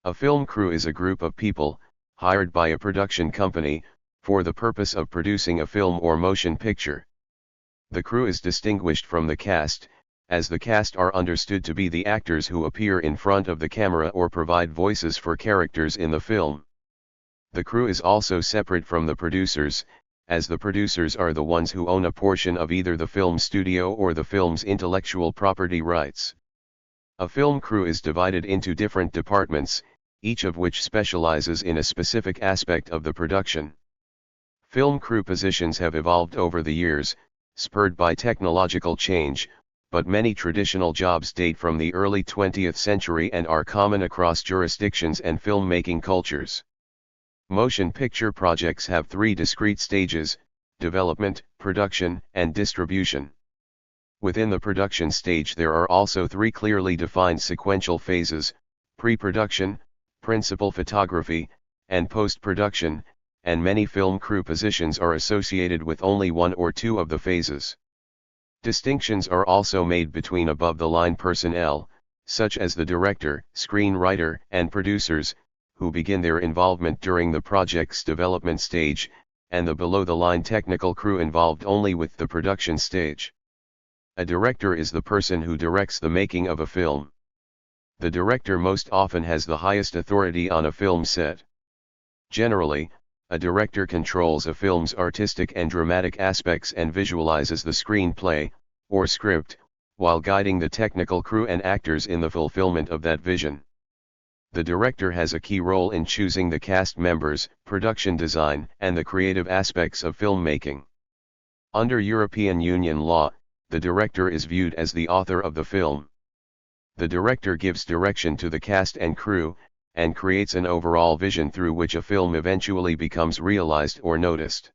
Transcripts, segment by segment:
A film crew is a group of people, hired by a production company, for the purpose of producing a film or motion picture. The crew is distinguished from the cast, as the cast are understood to be the actors who appear in front of the camera or provide voices for characters in the film. The crew is also separate from the producers, as the producers are the ones who own a portion of either the film studio or the film's intellectual property rights. A film crew is divided into different departments, each of which specializes in a specific aspect of the production. Film crew positions have evolved over the years, spurred by technological change, but many traditional jobs date from the early 20th century and are common across jurisdictions and filmmaking cultures. Motion picture projects have three discrete stages: development, production, and distribution. Within the production stage there are also three clearly defined sequential phases: pre-production, principal photography, and post-production, and many film crew positions are associated with only one or two of the phases. Distinctions are also made between above-the-line personnel, such as the director, screenwriter, and producers, who begin their involvement during the project's development stage, and the below-the-line technical crew involved only with the production stage. A director is the person who directs the making of a film. The director most often has the highest authority on a film set. Generally, a director controls a film's artistic and dramatic aspects and visualizes the screenplay, or script, while guiding the technical crew and actors in the fulfillment of that vision. The director has a key role in choosing the cast members, production design, and the creative aspects of filmmaking. Under European Union law, the director is viewed as the author of the film. The director gives direction to the cast and crew, and creates an overall vision through which a film eventually becomes realized or noticed.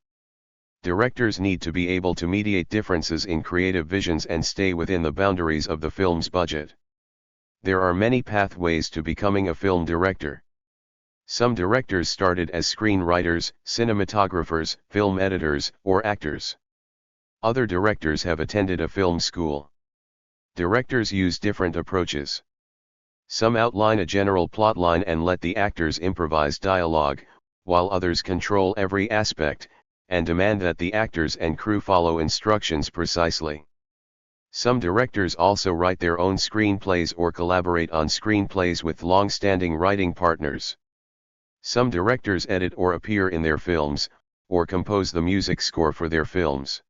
Directors need to be able to mediate differences in creative visions and stay within the boundaries of the film's budget. There are many pathways to becoming a film director. Some directors started as screenwriters, cinematographers, film editors, or actors. Other directors have attended a film school. Directors use different approaches. Some outline a general plotline and let the actors improvise dialogue, while others control every aspect, and demand that the actors and crew follow instructions precisely. Some directors also write their own screenplays or collaborate on screenplays with long-standing writing partners. Some directors edit or appear in their films, or compose the music score for their films.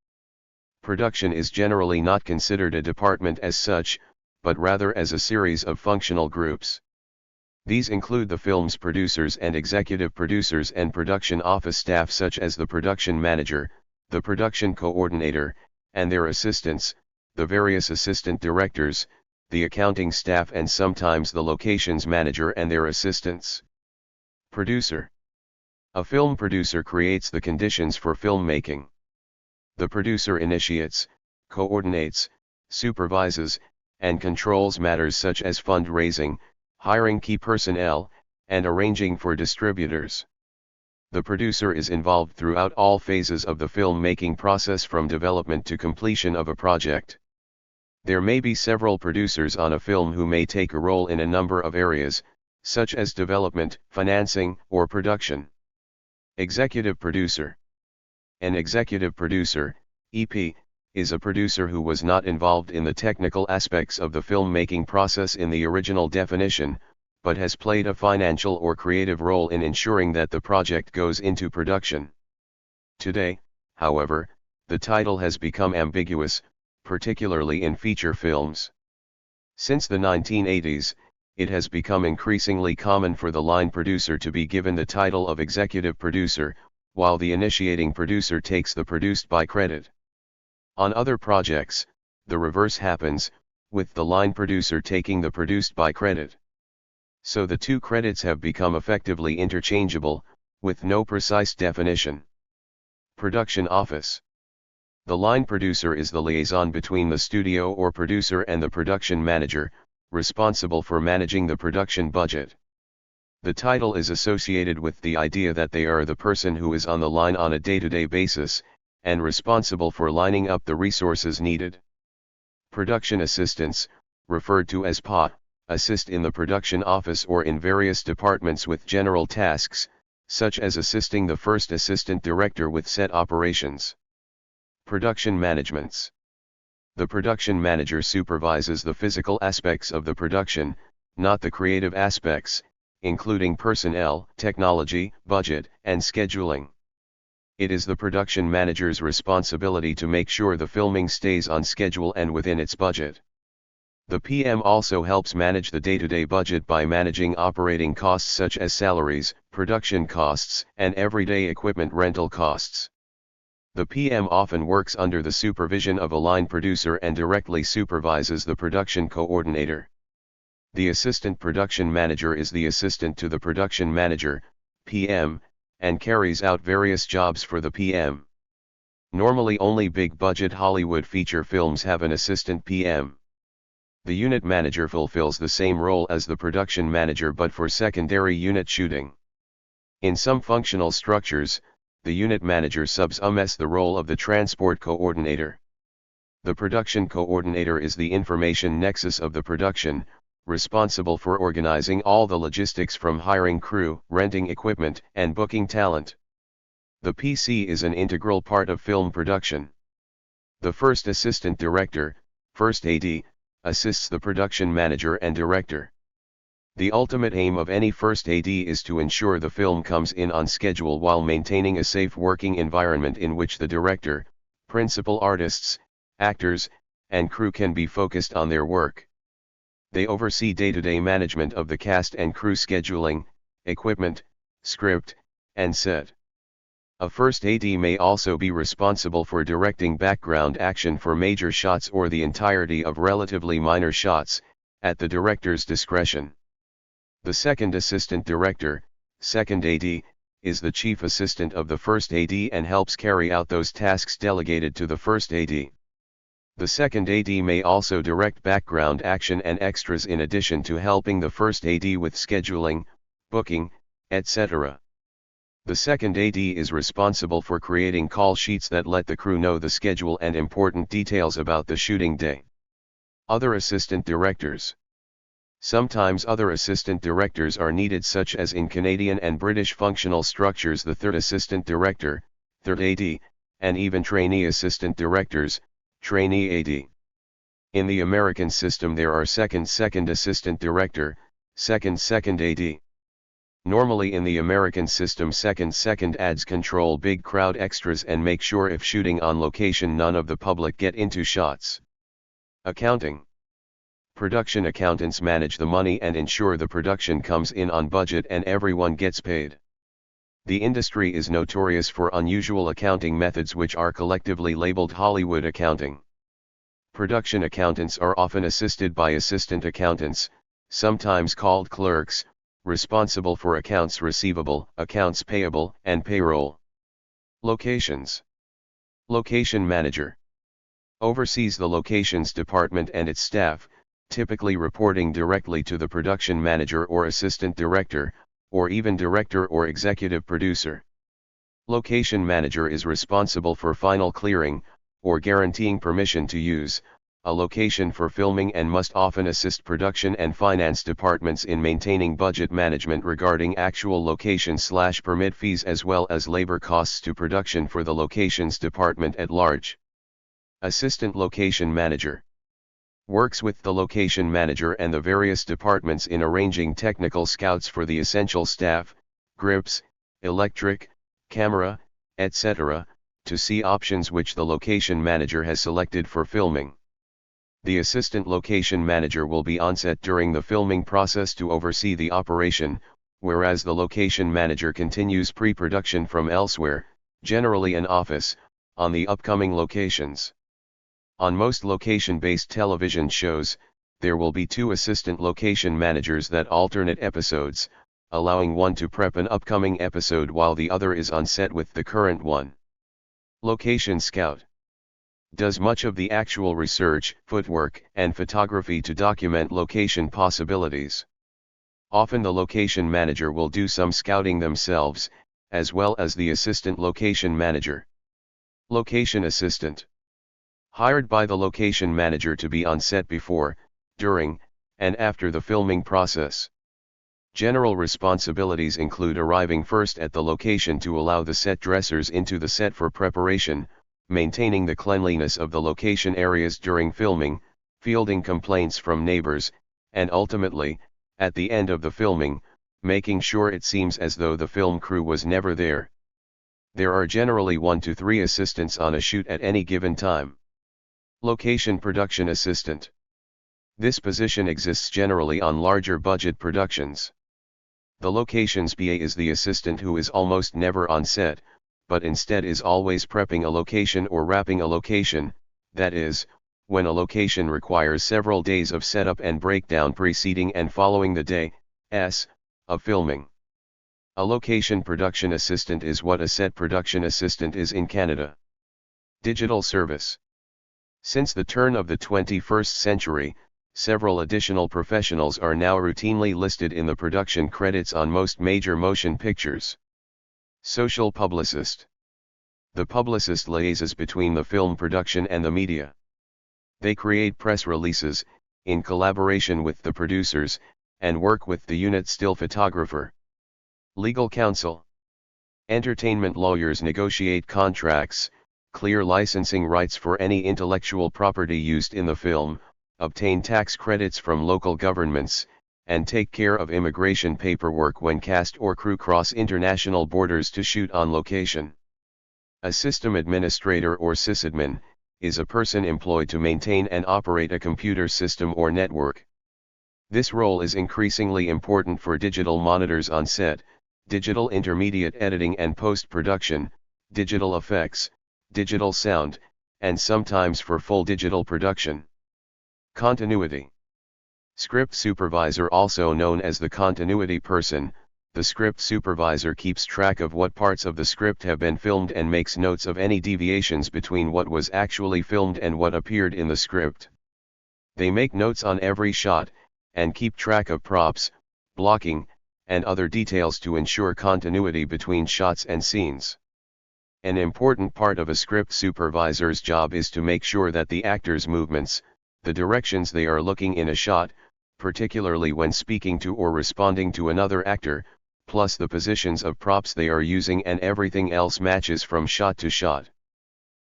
Production is generally not considered a department as such, but rather as a series of functional groups. These include the film's producers and executive producers and production office staff such as the production manager, the production coordinator, and their assistants, the various assistant directors, the accounting staff, and sometimes the locations manager and their assistants. Producer. A film producer creates the conditions for filmmaking. The producer initiates, coordinates, supervises, and controls matters such as fundraising, hiring key personnel, and arranging for distributors. The producer is involved throughout all phases of the filmmaking process from development to completion of a project. There may be several producers on a film who may take a role in a number of areas, such as development, financing, or production. Executive producer. An executive producer, EP, is a producer who was not involved in the technical aspects of the filmmaking process in the original definition, but has played a financial or creative role in ensuring that the project goes into production. Today, however, the title has become ambiguous, particularly in feature films. Since the 1980s, it has become increasingly common for the line producer to be given the title of executive producer, while the initiating producer takes the produced by credit. On other projects, the reverse happens, with the line producer taking the produced by credit. So the two credits have become effectively interchangeable, with no precise definition. Production office. The line producer is the liaison between the studio or producer and the production manager, responsible for managing the production budget. The title is associated with the idea that they are the person who is on the line on a day-to-day basis, and responsible for lining up the resources needed. Production assistants, referred to as PA, assist in the production office or in various departments with general tasks, such as assisting the first assistant director with set operations. Production managements. The production manager supervises the physical aspects of the production, not the creative aspects, including personnel, technology, budget, and scheduling. It is the production manager's responsibility to make sure the filming stays on schedule and within its budget. The PM also helps manage the day-to-day budget by managing operating costs such as salaries, production costs, and everyday equipment rental costs. The PM often works under the supervision of a line producer and directly supervises the production coordinator. The assistant production manager is the assistant to the production manager, PM, and carries out various jobs for the PM. Normally only big-budget Hollywood feature films have an assistant PM. The unit manager fulfills the same role as the production manager but for secondary unit shooting. In some functional structures, the unit manager subsumes the role of the transport coordinator. The production coordinator is the information nexus of the production, responsible for organizing all the logistics from hiring crew, renting equipment, and booking talent. The PC is an integral part of film production. The first assistant director, first AD, assists the production manager and director. The ultimate aim of any first AD is to ensure the film comes in on schedule while maintaining a safe working environment in which the director, principal artists, actors, and crew can be focused on their work. They oversee day-to-day management of the cast and crew scheduling, equipment, script, and set. A first AD may also be responsible for directing background action for major shots or the entirety of relatively minor shots, at the director's discretion. The second assistant director, second AD, is the chief assistant of the first AD and helps carry out those tasks delegated to the first AD. The second AD may also direct background action and extras in addition to helping the first AD with scheduling, booking, etc. The second AD is responsible for creating call sheets that let the crew know the schedule and important details about the shooting day. Other assistant directors. Sometimes other assistant directors are needed, such as in Canadian and British functional structures the third assistant director, third AD, and even trainee assistant directors, trainee AD. In the American system there are second assistant director, second AD. Normally in the American system second ads control big crowd extras and make sure if shooting on location none of the public get into shots. Accounting. Production accountants manage the money and ensure the production comes in on budget and everyone gets paid. The industry is notorious for unusual accounting methods which are collectively labeled Hollywood accounting. Production accountants are often assisted by assistant accountants, sometimes called clerks, responsible for accounts receivable, accounts payable, and payroll. Locations. Location manager oversees the locations department and its staff, typically reporting directly to the production manager or assistant director, or even director or executive producer. Location manager is responsible for final clearing, or guaranteeing permission to use, a location for filming and must often assist production and finance departments in maintaining budget management regarding actual location/permit fees as well as labor costs to production for the locations department at large. Assistant location manager works with the location manager and the various departments in arranging technical scouts for the essential staff, grips, electric, camera, etc., to see options which the location manager has selected for filming. The assistant location manager will be on set during the filming process to oversee the operation, whereas the location manager continues pre-production from elsewhere, generally an office, on the upcoming locations. On most location-based television shows, there will be two assistant location managers that alternate episodes, allowing one to prep an upcoming episode while the other is on set with the current one. Location scout does much of the actual research, footwork, and photography to document location possibilities. Often the location manager will do some scouting themselves, as well as the assistant location manager. Location assistant hired by the location manager to be on set before, during, and after the filming process. General responsibilities include arriving first at the location to allow the set dressers into the set for preparation, maintaining the cleanliness of the location areas during filming, fielding complaints from neighbors, and ultimately, at the end of the filming, making sure it seems as though the film crew was never there. There are generally 1 to 3 assistants on a shoot at any given time. Location production assistant. This position exists generally on larger budget productions. The locations PA is the assistant who is almost never on set, but instead is always prepping a location or wrapping a location, that is, when a location requires several days of setup and breakdown preceding and following the day of filming. A location production assistant is what a set production assistant is in Canada. Digital service. Since the turn of the 21st century, several additional professionals are now routinely listed in the production credits on most major motion pictures. Social publicist. The publicist liaises between the film production and the media. They create press releases, in collaboration with the producers, and work with the unit still photographer. Legal counsel. Entertainment lawyers negotiate contracts, clear licensing rights for any intellectual property used in the film, obtain tax credits from local governments, and take care of immigration paperwork when cast or crew cross international borders to shoot on location. A system administrator or sysadmin is a person employed to maintain and operate a computer system or network. This role is increasingly important for digital monitors on set, digital intermediate editing and post-production, digital effects, digital sound, and sometimes for full digital production. Continuity. Script supervisor, also known as the continuity person. The script supervisor keeps track of what parts of the script have been filmed and makes notes of any deviations between what was actually filmed and what appeared in the script. They make notes on every shot, and keep track of props, blocking, and other details to ensure continuity between shots and scenes. An important part of a script supervisor's job is to make sure that the actors' movements, the directions they are looking in a shot, particularly when speaking to or responding to another actor, plus the positions of props they are using and everything else matches from shot to shot.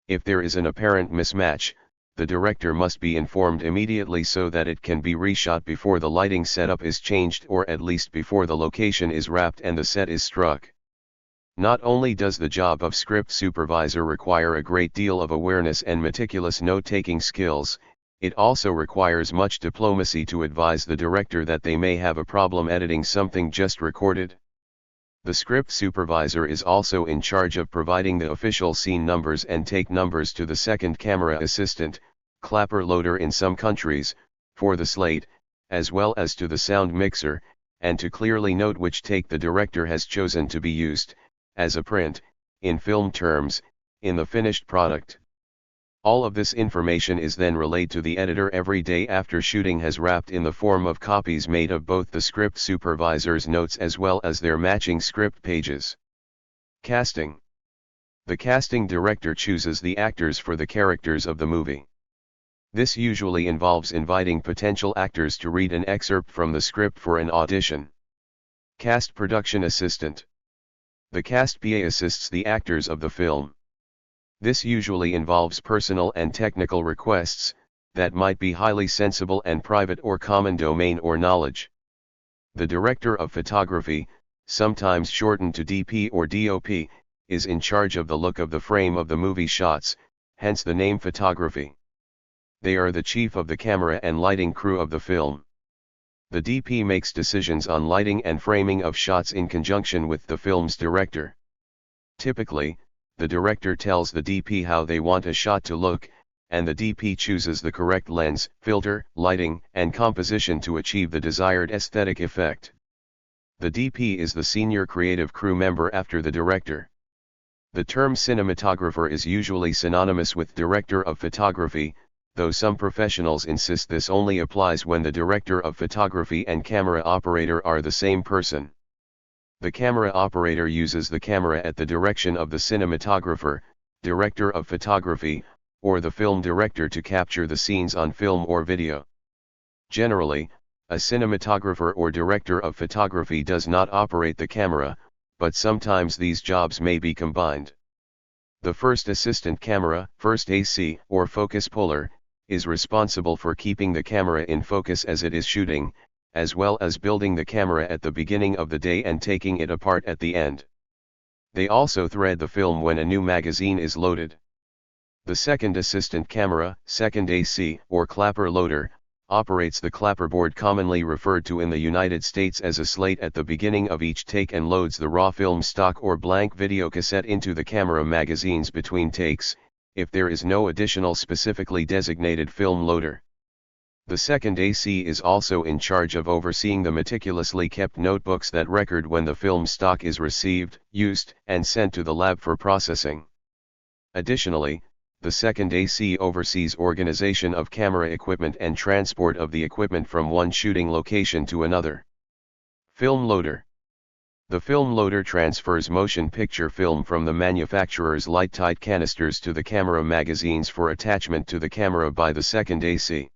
If there is an apparent mismatch, the director must be informed immediately so that it can be reshot before the lighting setup is changed, or at least before the location is wrapped and the set is struck. Not only does the job of script supervisor require a great deal of awareness and meticulous note-taking skills, it also requires much diplomacy to advise the director that they may have a problem editing something just recorded. The script supervisor is also in charge of providing the official scene numbers and take numbers to the second camera assistant, clapper loader in some countries, for the slate, as well as to the sound mixer, and to clearly note which take the director has chosen to be used, as a print, in film terms, in the finished product. All of this information is then relayed to the editor every day after shooting has wrapped in the form of copies made of both the script supervisor's notes as well as their matching script pages. Casting. The casting director chooses the actors for the characters of the movie. This usually involves inviting potential actors to read an excerpt from the script for an audition. Cast production assistant. The cast PA assists the actors of the film. This usually involves personal and technical requests that might be highly sensible and private or common domain or knowledge. The director of photography, sometimes shortened to DP or DOP, is in charge of the look of the frame of the movie shots, hence the name photography. They are the chief of the camera and lighting crew of the film. The DP makes decisions on lighting and framing of shots in conjunction with the film's director. Typically, the director tells the DP how they want a shot to look, and the DP chooses the correct lens, filter, lighting, and composition to achieve the desired aesthetic effect. The DP is the senior creative crew member after the director. The term cinematographer is usually synonymous with director of photography, though some professionals insist this only applies when the director of photography and camera operator are the same person. The camera operator uses the camera at the direction of the cinematographer, director of photography, or the film director to capture the scenes on film or video. Generally, A cinematographer or director of photography does not operate the camera, but sometimes these jobs may be combined. The first assistant camera, first AC, or focus puller, is responsible for keeping the camera in focus as it is shooting, as well as building the camera at the beginning of the day and taking it apart at the end. They also thread the film when a new magazine is loaded. The second assistant camera, second AC, or clapper loader, operates the clapperboard commonly referred to in the United States as a slate at the beginning of each take and loads the raw film stock or blank videocassette into the camera magazines between takes, if there is no additional specifically designated film loader. The second AC is also in charge of overseeing the meticulously kept notebooks that record when the film stock is received, used, and sent to the lab for processing. Additionally, the second AC oversees organization of camera equipment and transport of the equipment from one shooting location to another. Film loader. The film loader transfers motion picture film from the manufacturer's light-tight canisters to the camera magazines for attachment to the camera by the second AC.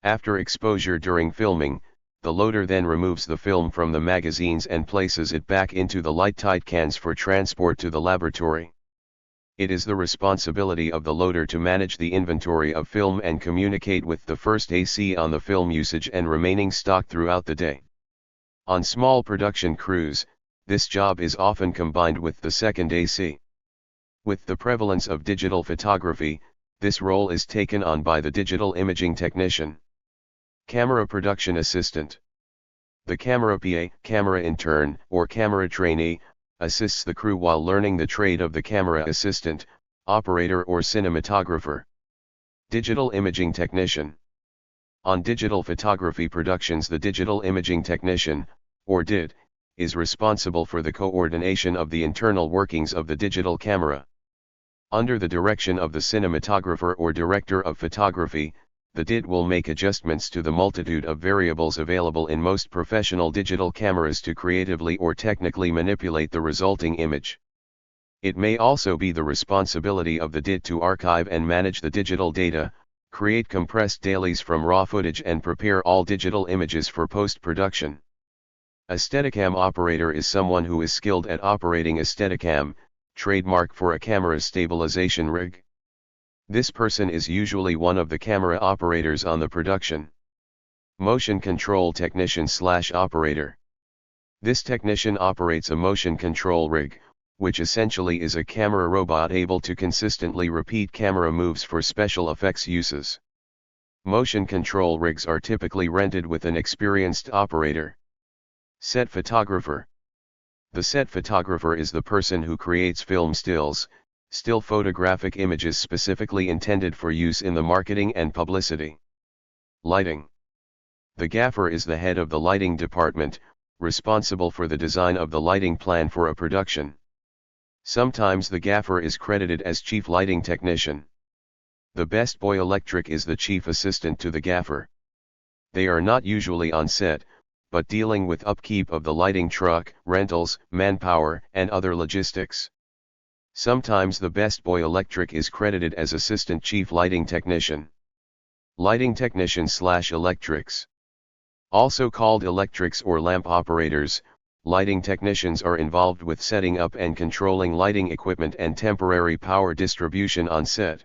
After exposure during filming, the loader then removes the film from the magazines and places it back into the light-tight cans for transport to the laboratory. It is the responsibility of the loader to manage the inventory of film and communicate with the first AC on the film usage and remaining stock throughout the day. On small production crews, this job is often combined with the second AC. With the prevalence of digital photography, this role is taken on by the digital imaging technician. Camera production assistant. The camera PA, camera intern, or camera trainee, assists the crew while learning the trade of the camera assistant, operator or cinematographer. Digital imaging technician. On digital photography productions, the digital imaging technician, or DIT, is responsible for the coordination of the internal workings of the digital camera. Under the direction of the cinematographer or director of photography, the DIT will make adjustments to the multitude of variables available in most professional digital cameras to creatively or technically manipulate the resulting image. It may also be the responsibility of the DIT to archive and manage the digital data, create compressed dailies from raw footage and prepare all digital images for post-production. A Steadicam operator is someone who is skilled at operating a Steadicam, trademark for a camera stabilization rig. This person is usually one of the camera operators on the production. Motion control technician/operator. This technician operates a motion control rig, which essentially is a camera robot able to consistently repeat camera moves for special effects uses. Motion control rigs are typically rented with an experienced operator. Set photographer. The set photographer is the person who creates film stills, still photographic images specifically intended for use in the marketing and publicity. Lighting. The gaffer is the head of the lighting department, responsible for the design of the lighting plan for a production. Sometimes the gaffer is credited as chief lighting technician. The best boy electric is the chief assistant to the gaffer. They are not usually on set, but dealing with upkeep of the lighting truck, rentals, manpower, and other logistics. Sometimes the best boy electric is credited as assistant chief lighting technician. Lighting technician/electrics. Also called electrics or lamp operators, lighting technicians are involved with setting up and controlling lighting equipment and temporary power distribution on set.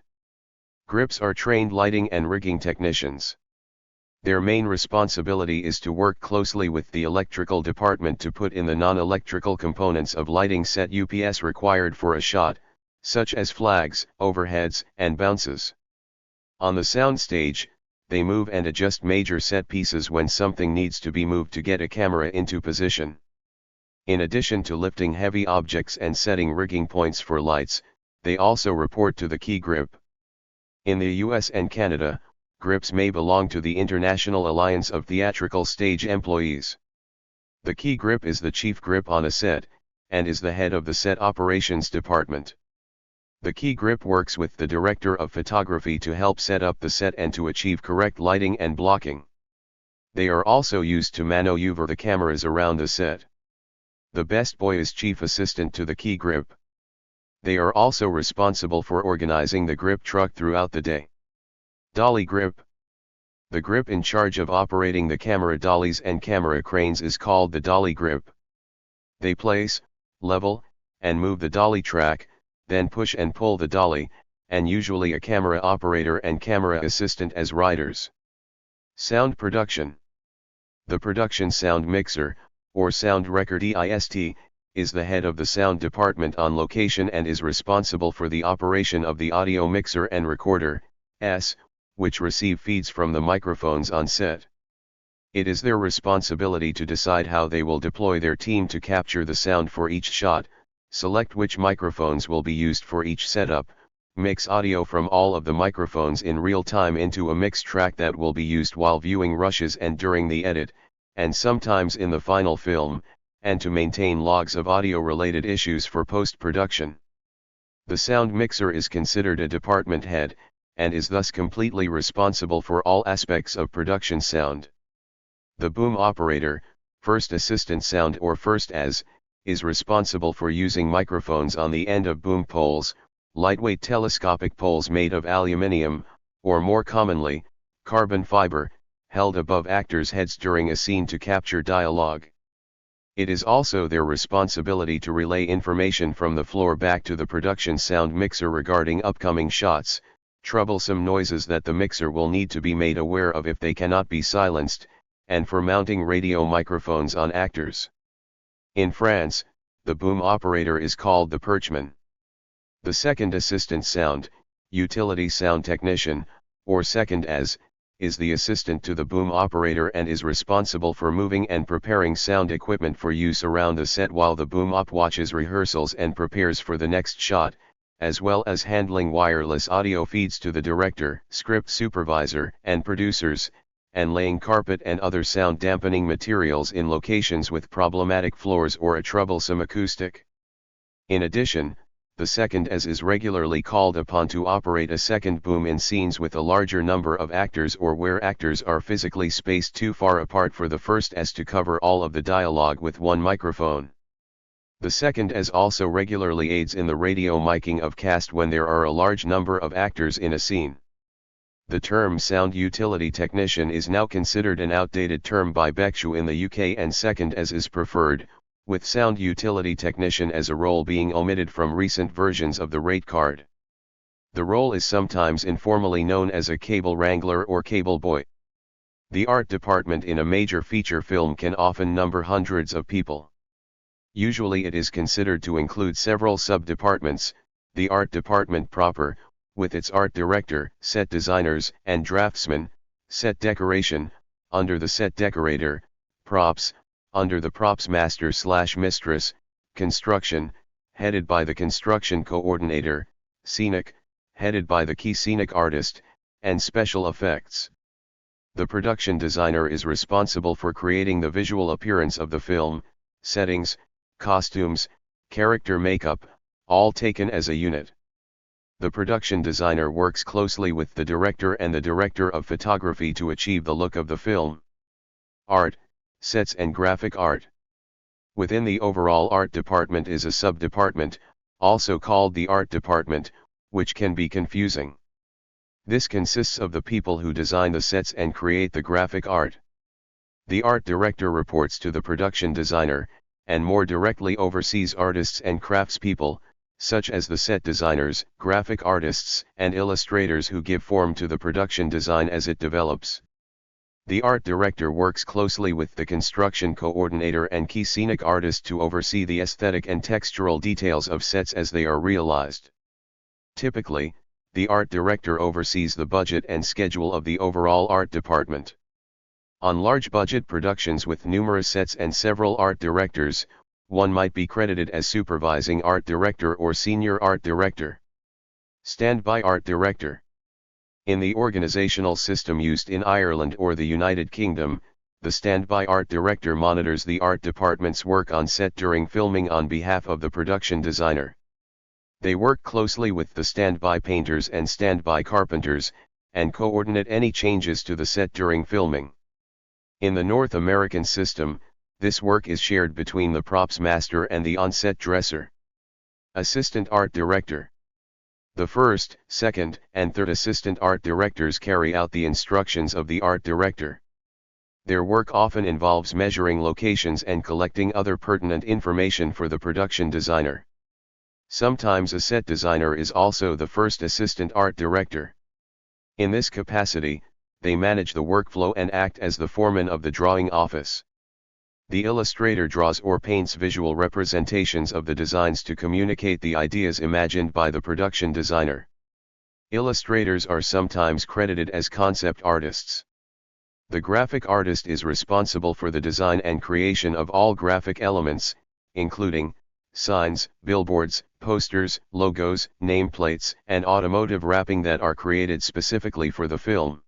Grips are trained lighting and rigging technicians. Their main responsibility is to work closely with the electrical department to put in the non-electrical components of lighting set UPS required for a shot, such as flags, overheads, and bounces. On the soundstage, they move and adjust major set pieces when something needs to be moved to get a camera into position. In addition to lifting heavy objects and setting rigging points for lights, they also report to the key grip. In the US and Canada, grips may belong to the International Alliance of Theatrical Stage Employees. The key grip is the chief grip on a set, and is the head of the set operations department. The key grip works with the director of photography to help set up the set and to achieve correct lighting and blocking. They are also used to maneuver the cameras around the set. The best boy is chief assistant to the key grip. They are also responsible for organizing the grip truck throughout the day. Dolly grip. The grip in charge of operating the camera dollies and camera cranes is called the dolly grip. They place, level, and move the dolly track, then push and pull the dolly, and usually a camera operator and camera assistant as riders. Sound production. The production sound mixer, or sound recordist, is the head of the sound department on location and is responsible for the operation of the audio mixer and recorder, which receive feeds from the microphones on set. It is their responsibility to decide how they will deploy their team to capture the sound for each shot, select which microphones will be used for each setup, mix audio from all of the microphones in real time into a mix track that will be used while viewing rushes and during the edit, and sometimes in the final film, and to maintain logs of audio-related issues for post-production. The sound mixer is considered a department head, and is thus completely responsible for all aspects of production sound. The boom operator, first assistant sound or first as, is responsible for using microphones on the end of boom poles, lightweight telescopic poles made of aluminium, or more commonly, carbon fiber, held above actors' heads during a scene to capture dialogue. It is also their responsibility to relay information from the floor back to the production sound mixer regarding upcoming shots, troublesome noises that the mixer will need to be made aware of if they cannot be silenced, and for mounting radio microphones on actors. In France, the boom operator is called the perchman. The second assistant sound, utility sound technician, or second as, is the assistant to the boom operator and is responsible for moving and preparing sound equipment for use around the set while the boom op watches rehearsals and prepares for the next shot, as well as handling wireless audio feeds to the director, script supervisor, and producers, and laying carpet and other sound dampening materials in locations with problematic floors or a troublesome acoustic. In addition, the second as is regularly called upon to operate a second boom in scenes with a larger number of actors or where actors are physically spaced too far apart for the first as to cover all of the dialogue with one microphone. The second as also regularly aids in the radio miking of cast when there are a large number of actors in a scene. The term sound utility technician is now considered an outdated term by Bekshu in the UK, and second as is preferred, with sound utility technician as a role being omitted from recent versions of the rate card. The role is sometimes informally known as a cable wrangler or cable boy. The art department in a major feature film can often number hundreds of people. Usually it is considered to include several sub-departments: the art department proper, with its art director, set designers, and draftsmen; set decoration, under the set decorator; props, under the props master/mistress; construction, headed by the construction coordinator; scenic, headed by the key scenic artist; and special effects. The production designer is responsible for creating the visual appearance of the film, settings, costumes, character makeup, all taken as a unit. The production designer works closely with the director and the director of photography to achieve the look of the film. Art, sets and graphic art. Within the overall art department is a sub-department, also called the art department, which can be confusing. This consists of the people who design the sets and create the graphic art. The art director reports to the production designer, and more directly oversees artists and craftspeople, such as the set designers, graphic artists, and illustrators who give form to the production design as it develops. The art director works closely with the construction coordinator and key scenic artist to oversee the aesthetic and textural details of sets as they are realized. Typically, the art director oversees the budget and schedule of the overall art department. On large budget productions with numerous sets and several art directors, one might be credited as supervising art director or senior art director. Standby art director. In the organizational system used in Ireland or the United Kingdom, the standby art director monitors the art department's work on set during filming on behalf of the production designer. They work closely with the standby painters and standby carpenters, and coordinate any changes to the set during filming. In the North American system, this work is shared between the props master and the on-set dresser. Assistant art director. The first, second, and third assistant art directors carry out the instructions of the art director. Their work often involves measuring locations and collecting other pertinent information for the production designer. Sometimes a set designer is also the first assistant art director. In this capacity, they manage the workflow and act as the foreman of the drawing office. The illustrator draws or paints visual representations of the designs to communicate the ideas imagined by the production designer. Illustrators are sometimes credited as concept artists. The graphic artist is responsible for the design and creation of all graphic elements, including signs, billboards, posters, logos, nameplates, and automotive wrapping that are created specifically for the film.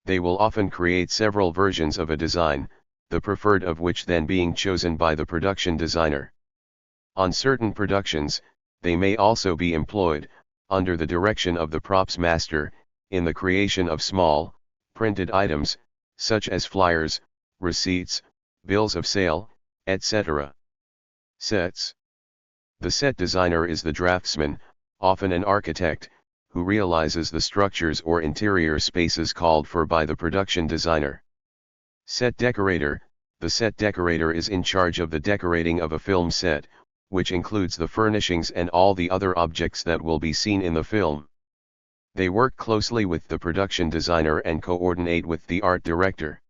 They will often create several versions of a design, the preferred of which then being chosen by the production designer. On certain productions, they may also be employed, under the direction of the props master, in the creation of small, printed items, such as flyers, receipts, bills of sale, etc. Sets. The set designer is the draftsman, often an architect, who realizes the structures or interior spaces called for by the production designer. Set decorator. The set decorator is in charge of the decorating of a film set, which includes the furnishings and all the other objects that will be seen in the film. They work closely with the production designer and coordinate with the art director.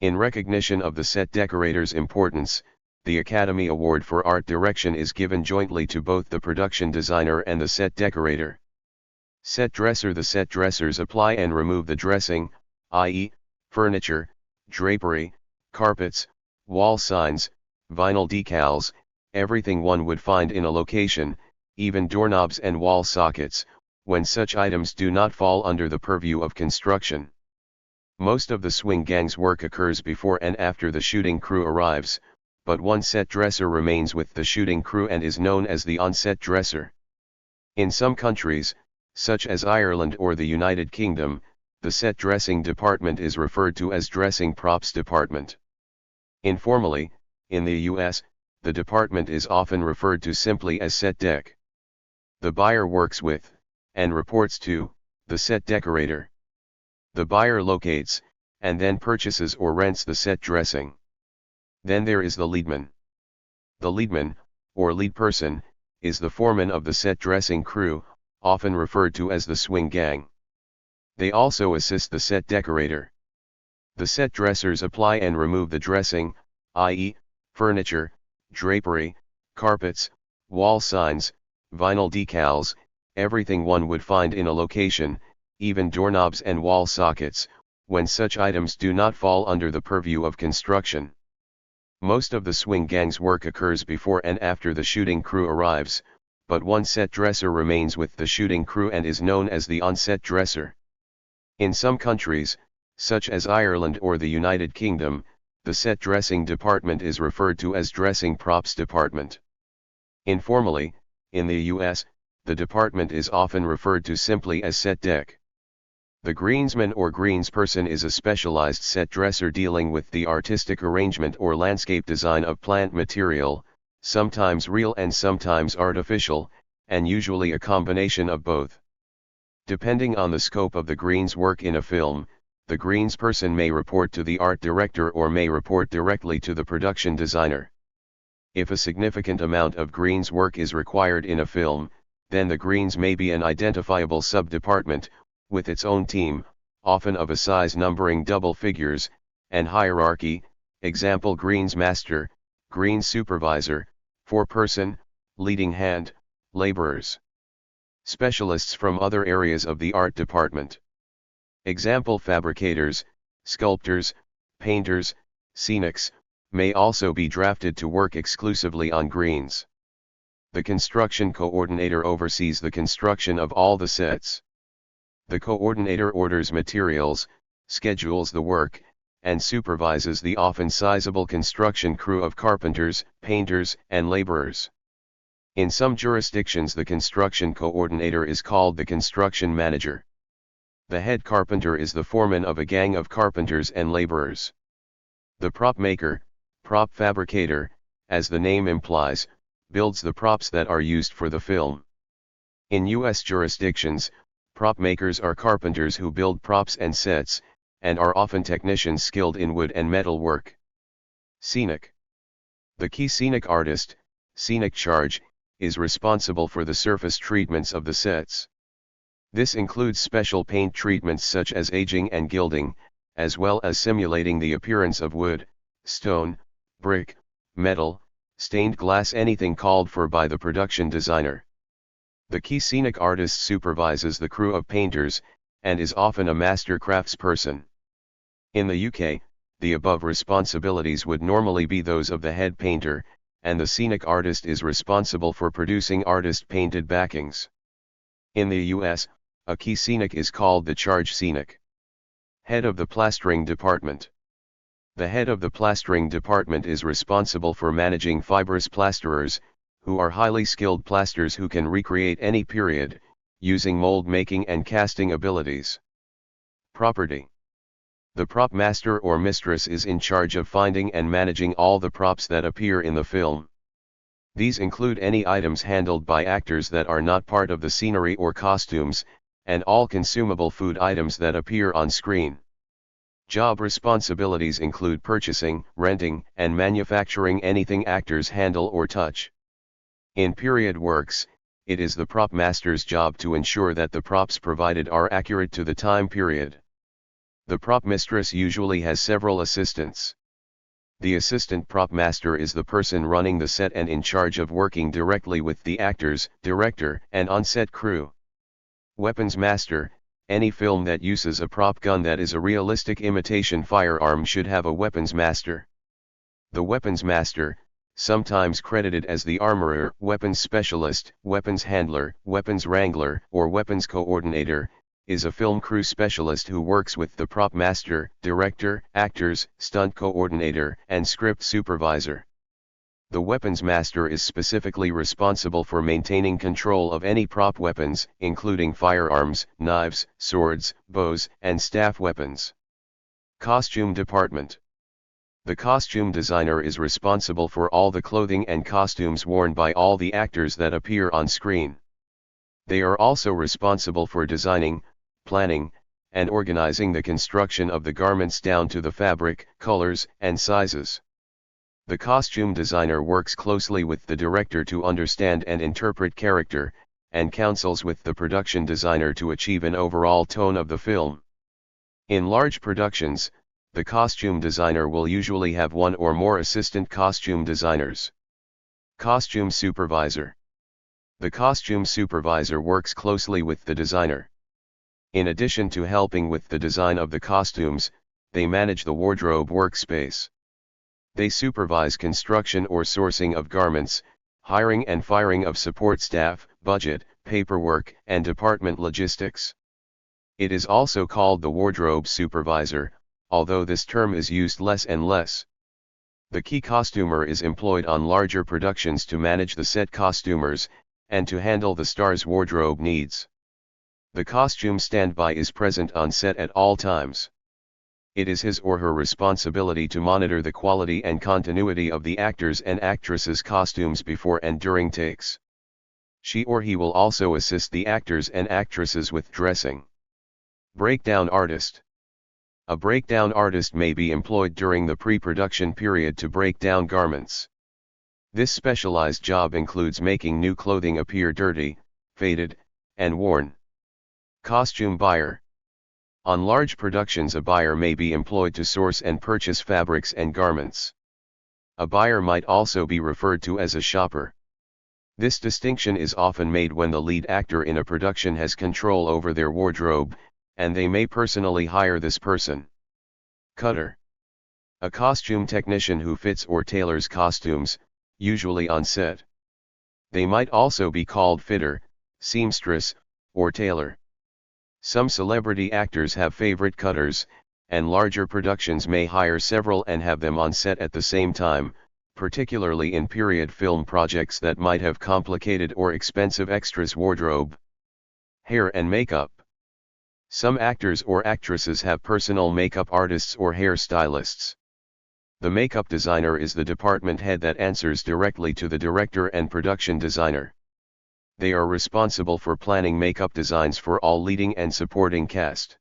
In recognition of the set decorator's importance, the Academy Award for Art Direction is given jointly to both the production designer and the set decorator. Set dresser. The set dressers apply and remove the dressing, i.e., furniture, drapery, carpets, wall signs, vinyl decals, everything one would find in a location, even doorknobs and wall sockets, when such items do not fall under the purview of construction. Most of the swing gang's work occurs before and after the shooting crew arrives, but one set dresser remains with the shooting crew and is known as the on-set dresser. In some countries, such as Ireland or the United Kingdom, the set dressing department is referred to as dressing props department. Informally, in the US, the department is often referred to simply as set dec. The buyer works with, and reports to, the set decorator. The buyer locates, and then purchases or rents the set dressing. Then there is the leadman. The leadman, or lead person, is the foreman of the set dressing crew, often referred to as the swing gang. They also assist the set decorator. The set dressers apply and remove the dressing, i.e., furniture, drapery, carpets, wall signs, vinyl decals, everything one would find in a location, even doorknobs and wall sockets, when such items do not fall under the purview of construction. Most of the swing gang's work occurs before and after the shooting crew arrives, but one set dresser remains with the shooting crew and is known as the on-set dresser. In some countries, such as Ireland or the United Kingdom, the set dressing department is referred to as dressing props department. Informally, in the US, the department is often referred to simply as set dec. The greensman or greensperson is a specialized set dresser dealing with the artistic arrangement or landscape design of plant material, sometimes real and sometimes artificial, and usually a combination of both. Depending on the scope of the greens work in a film, the greensperson may report to the art director or may report directly to the production designer. If a significant amount of greens work is required in a film, then the greens may be an identifiable sub-department, with its own team, often of a size numbering double figures, and hierarchy, example greens master, greens supervisor, foreperson, leading hand, laborers. Specialists from other areas of the art department. Example fabricators, sculptors, painters, scenics, may also be drafted to work exclusively on greens. The construction coordinator oversees the construction of all the sets. The coordinator orders materials, schedules the work, and supervises the often sizable construction crew of carpenters, painters, and laborers. In some jurisdictions the construction coordinator is called the construction manager. The head carpenter is the foreman of a gang of carpenters and laborers. The prop maker, prop fabricator, as the name implies, builds the props that are used for the film. In U.S. jurisdictions, prop makers are carpenters who build props and sets, and are often technicians skilled in wood and metal work. Scenic. The key scenic artist, scenic charge, is responsible for the surface treatments of the sets. This includes special paint treatments such as aging and gilding, as well as simulating the appearance of wood, stone, brick, metal, stained glass, anything called for by the production designer. The key scenic artist supervises the crew of painters, and is often a master craftsperson. In the UK, the above responsibilities would normally be those of the head painter, and the scenic artist is responsible for producing artist-painted backings. In the US, a key scenic is called the charge scenic. Head of the plastering department. The head of the plastering department is responsible for managing fibrous plasterers, who are highly skilled plasters who can recreate any period, using mold making and casting abilities. Property. The prop master or mistress is in charge of finding and managing all the props that appear in the film. These include any items handled by actors that are not part of the scenery or costumes, and all consumable food items that appear on screen. Job responsibilities include purchasing, renting, and manufacturing anything actors handle or touch. In period works, it is the prop master's job to ensure that the props provided are accurate to the time period. The prop mistress usually has several assistants. The assistant prop master is the person running the set and in charge of working directly with the actors, director, and on-set crew. Weapons master. Any film that uses a prop gun that is a realistic imitation firearm should have a weapons master. The weapons master, sometimes credited as the armorer, weapons specialist, weapons handler, weapons wrangler, or weapons coordinator, is a film crew specialist who works with the prop master, director, actors, stunt coordinator, and script supervisor. The weapons master is specifically responsible for maintaining control of any prop weapons, including firearms, knives, swords, bows, and staff weapons. Costume department. The costume designer is responsible for all the clothing and costumes worn by all the actors that appear on screen. They are also responsible for designing, planning, and organizing the construction of the garments down to the fabric, colors, and sizes. The costume designer works closely with the director to understand and interpret character, and counsels with the production designer to achieve an overall tone of the film. In large productions, the costume designer will usually have one or more assistant costume designers. Costume supervisor. The costume supervisor works closely with the designer. In addition to helping with the design of the costumes, they manage the wardrobe workspace. They supervise construction or sourcing of garments, hiring and firing of support staff, budget, paperwork, and department logistics. It is also called the wardrobe supervisor, although this term is used less and less. The key costumer is employed on larger productions to manage the set costumers, and to handle the star's wardrobe needs. The costume standby is present on set at all times. It is his or her responsibility to monitor the quality and continuity of the actors' and actresses' costumes before and during takes. She or he will also assist the actors and actresses with dressing. Breakdown artist. A breakdown artist may be employed during the pre-production period to break down garments. This specialized job includes making new clothing appear dirty, faded, and worn. Costume buyer. On large productions, a buyer may be employed to source and purchase fabrics and garments. A buyer might also be referred to as a shopper. This distinction is often made when the lead actor in a production has control over their wardrobe, and they may personally hire this person. Cutter. A costume technician who fits or tailors costumes, usually on set. They might also be called fitter, seamstress, or tailor. Some celebrity actors have favorite cutters, and larger productions may hire several and have them on set at the same time, particularly in period film projects that might have complicated or expensive extras wardrobe. Hair and makeup. Some actors or actresses have personal makeup artists or hair stylists. The makeup designer is the department head that answers directly to the director and production designer. They are responsible for planning makeup designs for all leading and supporting cast.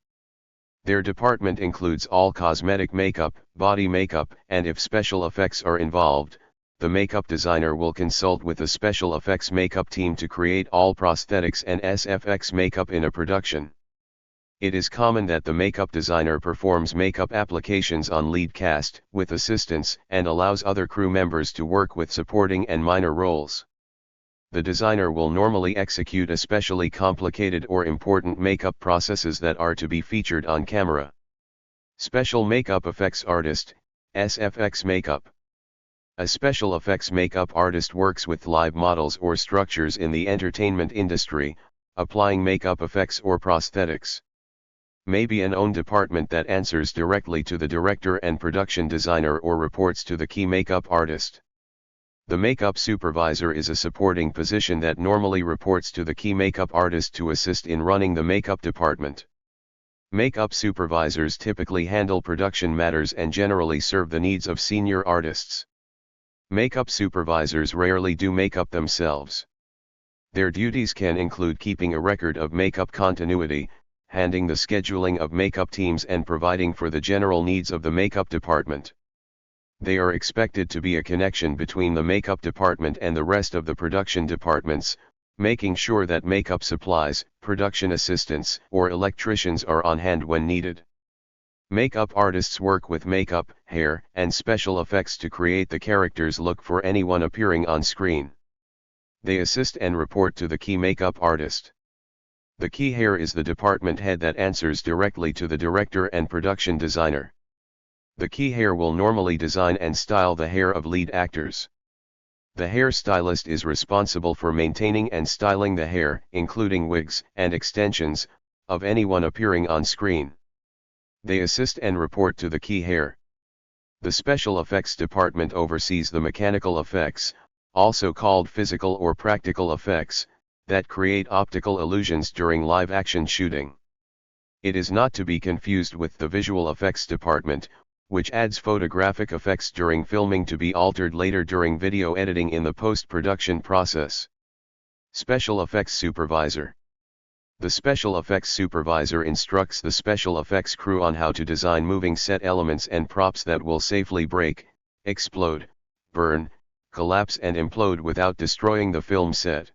Their department includes all cosmetic makeup, body makeup, and if special effects are involved, the makeup designer will consult with the special effects makeup team to create all prosthetics and SFX makeup in a production. It is common that the makeup designer performs makeup applications on lead cast, with assistants, and allows other crew members to work with supporting and minor roles. The designer will normally execute especially complicated or important makeup processes that are to be featured on camera. Special Makeup Effects Artist, SFX Makeup. A special effects makeup artist works with live models or structures in the entertainment industry, applying makeup effects or prosthetics. May be an own department that answers directly to the director and production designer or reports to the key makeup artist. The makeup supervisor is a supporting position that normally reports to the key makeup artist to assist in running the makeup department. Makeup supervisors typically handle production matters and generally serve the needs of senior artists. Makeup supervisors rarely do makeup themselves. Their duties can include keeping a record of makeup continuity, handling the scheduling of makeup teams, and providing for the general needs of the makeup department. They are expected to be a connection between the makeup department and the rest of the production departments, making sure that makeup supplies, production assistants, or electricians are on hand when needed. Makeup artists work with makeup, hair, and special effects to create the character's look for anyone appearing on screen. They assist and report to the key makeup artist. The key hair is the department head that answers directly to the director and production designer. The key hair will normally design and style the hair of lead actors. The hair stylist is responsible for maintaining and styling the hair, including wigs and extensions, of anyone appearing on screen. They assist and report to the key hair. The special effects department oversees the mechanical effects, also called physical or practical effects, that create optical illusions during live action shooting. It is not to be confused with the visual effects department, which adds photographic effects during filming to be altered later during video editing in the post-production process. Special Effects Supervisor. The special effects supervisor instructs the special effects crew on how to design moving set elements and props that will safely break, explode, burn, collapse and implode without destroying the film set.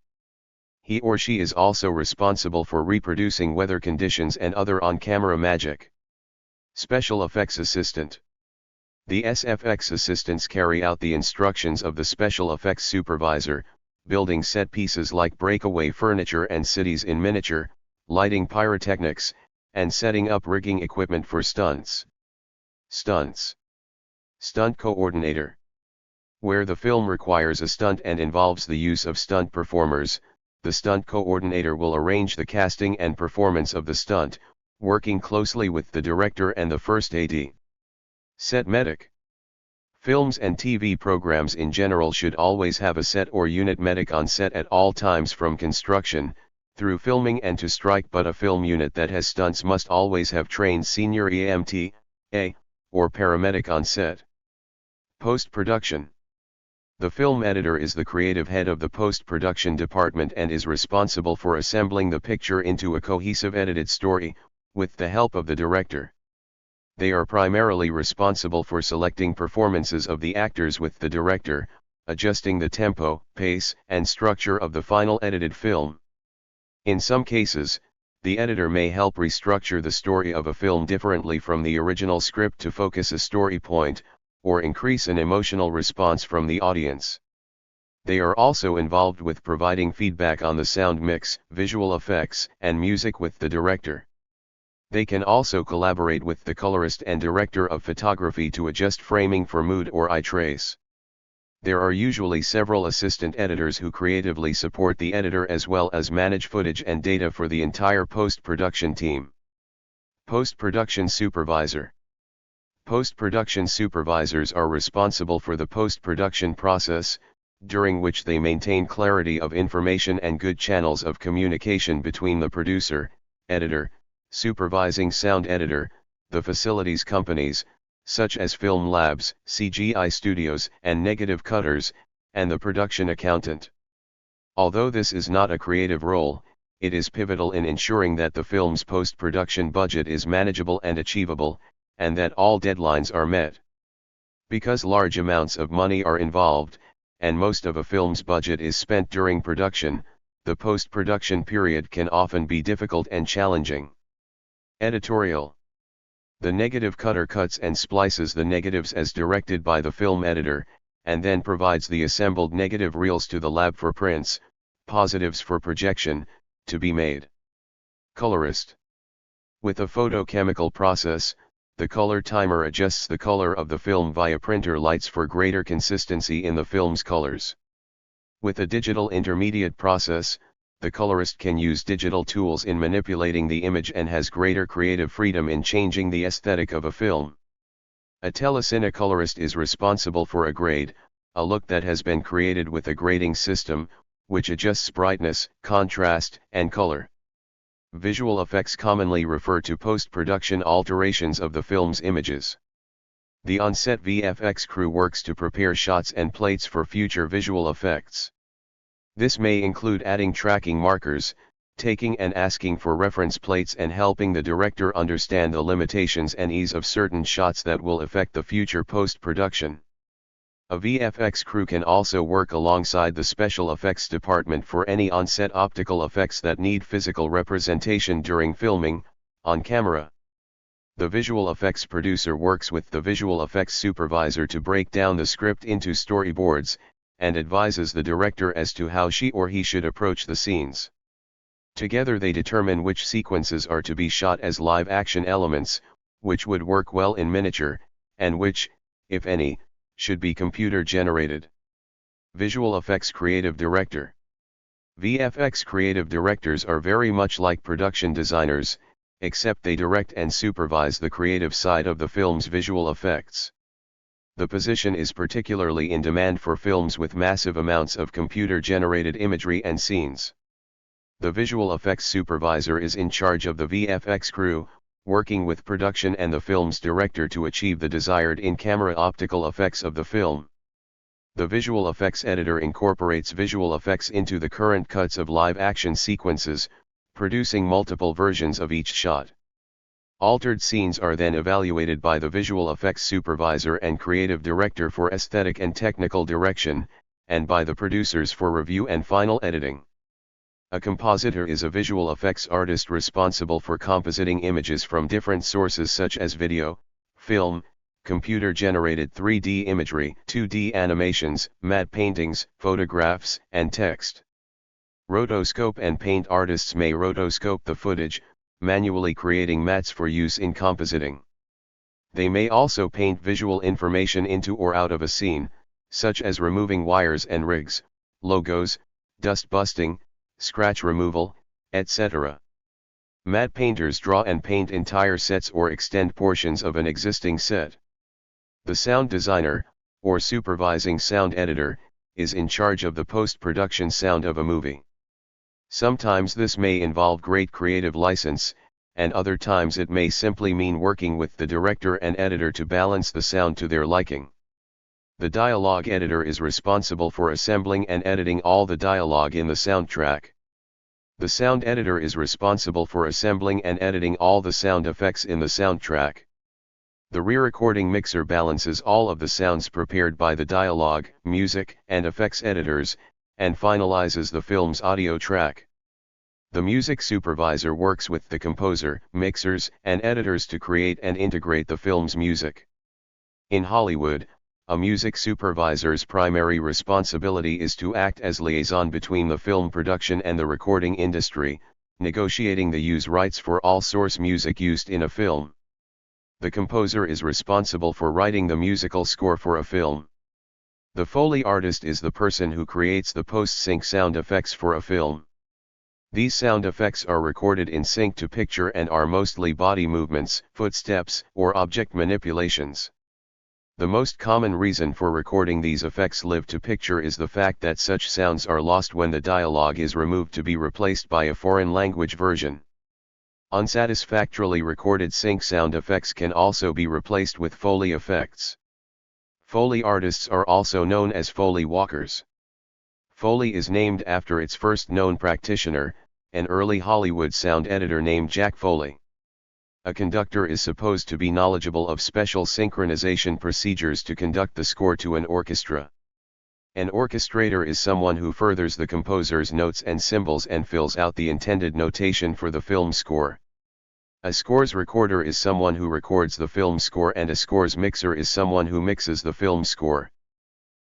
He or she is also responsible for reproducing weather conditions and other on-camera magic. Special Effects Assistant. The SFX assistants carry out the instructions of the special effects supervisor, building set pieces like breakaway furniture and cities in miniature, lighting pyrotechnics, and setting up rigging equipment for stunts. Stunts. Stunt coordinator. Where the film requires a stunt and involves the use of stunt performers, the stunt coordinator will arrange the casting and performance of the stunt, working closely with the director and the first AD. Set medic. Films and TV programs in general should always have a set or unit medic on set at all times from construction, through filming and to strike, but a film unit that has stunts must always have trained senior EMT, or paramedic on set. Post-production. The film editor is the creative head of the post-production department and is responsible for assembling the picture into a cohesive edited story, with the help of the director. They are primarily responsible for selecting performances of the actors with the director, adjusting the tempo, pace, and structure of the final edited film. In some cases, the editor may help restructure the story of a film differently from the original script to focus a story point, or increase an emotional response from the audience. They are also involved with providing feedback on the sound mix, visual effects, and music with the director. They can also collaborate with the colorist and director of photography to adjust framing for mood or eye trace. There are usually several assistant editors who creatively support the editor as well as manage footage and data for the entire post-production team. Post-production supervisor. Post-production supervisors are responsible for the post-production process, during which they maintain clarity of information and good channels of communication between the producer, editor, supervising sound editor, the facilities companies, such as film labs, CGI studios, and negative cutters, and the production accountant. Although this is not a creative role, it is pivotal in ensuring that the film's post-production budget is manageable and achievable, and that all deadlines are met. Because large amounts of money are involved, and most of a film's budget is spent during production, the post-production period can often be difficult and challenging. Editorial. The negative cutter cuts and splices the negatives as directed by the film editor, and then provides the assembled negative reels to the lab for prints, positives for projection, to be made. Colorist. With a photochemical process, the color timer adjusts the color of the film via printer lights for greater consistency in the film's colors. With a digital intermediate process, the colorist can use digital tools in manipulating the image and has greater creative freedom in changing the aesthetic of a film. A telecinecolorist is responsible for a grade, a look that has been created with a grading system, which adjusts brightness, contrast, and color. Visual effects commonly refer to post-production alterations of the film's images. The on-set VFX crew works to prepare shots and plates for future visual effects. This may include adding tracking markers, taking and asking for reference plates, and helping the director understand the limitations and ease of certain shots that will affect the future post-production. A VFX crew can also work alongside the special effects department for any on-set optical effects that need physical representation during filming, on camera. The visual effects producer works with the visual effects supervisor to break down the script into storyboards, and advises the director as to how she or he should approach the scenes. Together they determine which sequences are to be shot as live action elements, which would work well in miniature, and which, if any, should be computer generated. Visual effects creative director. VFX creative directors are very much like production designers, except they direct and supervise the creative side of the film's visual effects. The position is particularly in demand for films with massive amounts of computer-generated imagery and scenes. The visual effects supervisor is in charge of the VFX crew, working with production and the film's director to achieve the desired in-camera optical effects of the film. The visual effects editor incorporates visual effects into the current cuts of live-action sequences, producing multiple versions of each shot. Altered scenes are then evaluated by the visual effects supervisor and creative director for aesthetic and technical direction, and by the producers for review and final editing. A compositor is a visual effects artist responsible for compositing images from different sources such as video, film, computer-generated 3D imagery, 2D animations, matte paintings, photographs, and text. Rotoscope and paint artists may rotoscope the footage, manually creating mattes for use in compositing. They may also paint visual information into or out of a scene, such as removing wires and rigs, logos, dust busting, scratch removal, etc. Matte painters draw and paint entire sets or extend portions of an existing set. The sound designer, or supervising sound editor, is in charge of the post-production sound of a movie. Sometimes this may involve great creative license, and other times it may simply mean working with the director and editor to balance the sound to their liking. The dialogue editor is responsible for assembling and editing all the dialogue in the soundtrack. The sound editor is responsible for assembling and editing all the sound effects in the soundtrack. The re-recording mixer balances all of the sounds prepared by the dialogue, music, and effects editors, and finalizes the film's audio track. The music supervisor works with the composer, mixers, and editors to create and integrate the film's music. In Hollywood, a music supervisor's primary responsibility is to act as liaison between the film production and the recording industry, negotiating the use rights for all source music used in a film. The composer is responsible for writing the musical score for a film. The Foley artist is the person who creates the post-sync sound effects for a film. These sound effects are recorded in sync to picture and are mostly body movements, footsteps, or object manipulations. The most common reason for recording these effects live to picture is the fact that such sounds are lost when the dialogue is removed to be replaced by a foreign language version. Unsatisfactorily recorded sync sound effects can also be replaced with Foley effects. Foley artists are also known as Foley walkers. Foley is named after its first known practitioner, an early Hollywood sound editor named Jack Foley. A conductor is supposed to be knowledgeable of special synchronization procedures to conduct the score to an orchestra. An orchestrator is someone who furthers the composer's notes and symbols and fills out the intended notation for the film score. A scores recorder is someone who records the film score, and a scores mixer is someone who mixes the film score.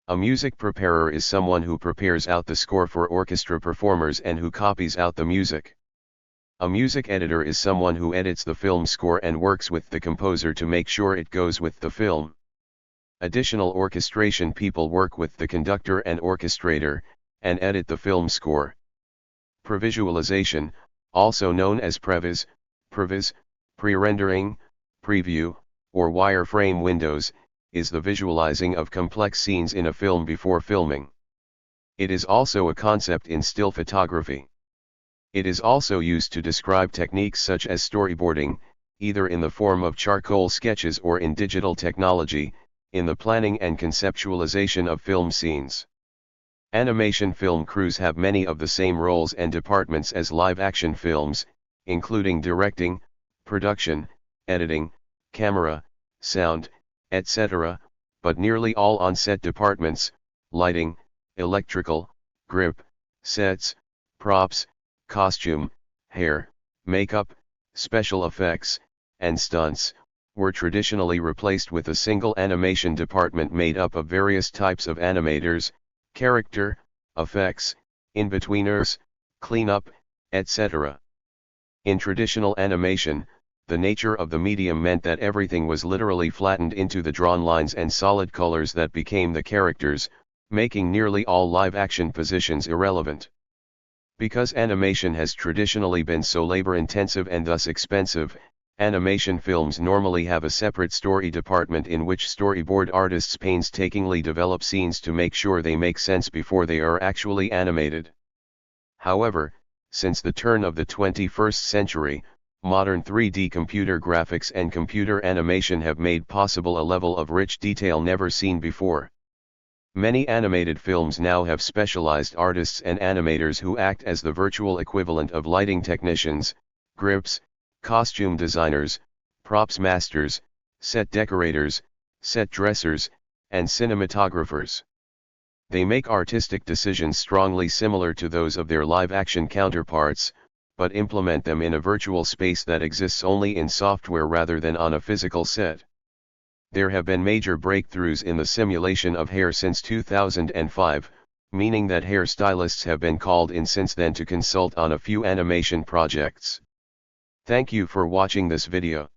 A music preparer is someone who prepares out the score for orchestra performers and who copies out the music. A music editor is someone who edits the film score and works with the composer to make sure it goes with the film. Additional orchestration people work with the conductor and orchestrator, and edit the film score. Previsualization, also known as previs, pre-rendering, preview, or wireframe windows, is the visualizing of complex scenes in a film before filming. It is also a concept in still photography. It is also used to describe techniques such as storyboarding, either in the form of charcoal sketches or in digital technology, in the planning and conceptualization of film scenes. Animation film crews have many of the same roles and departments as live-action films, including directing, production, editing, camera, sound, etc., but nearly all on-set departments, lighting, electrical, grip, sets, props, costume, hair, makeup, special effects, and stunts, were traditionally replaced with a single animation department made up of various types of animators, character, effects, in-betweeners, cleanup, etc. In traditional animation, the nature of the medium meant that everything was literally flattened into the drawn lines and solid colors that became the characters, making nearly all live-action positions irrelevant. Because animation has traditionally been so labor-intensive and thus expensive, animation films normally have a separate story department in which storyboard artists painstakingly develop scenes to make sure they make sense before they are actually animated. However, since the turn of the 21st century, modern 3D computer graphics and computer animation have made possible a level of rich detail never seen before. Many animated films now have specialized artists and animators who act as the virtual equivalent of lighting technicians, grips, costume designers, props masters, set decorators, set dressers, and cinematographers. They make artistic decisions strongly similar to those of their live-action counterparts, but implement them in a virtual space that exists only in software rather than on a physical set. There have been major breakthroughs in the simulation of hair since 2005, meaning that hairstylists have been called in since then to consult on a few animation projects. Thank you for watching this video.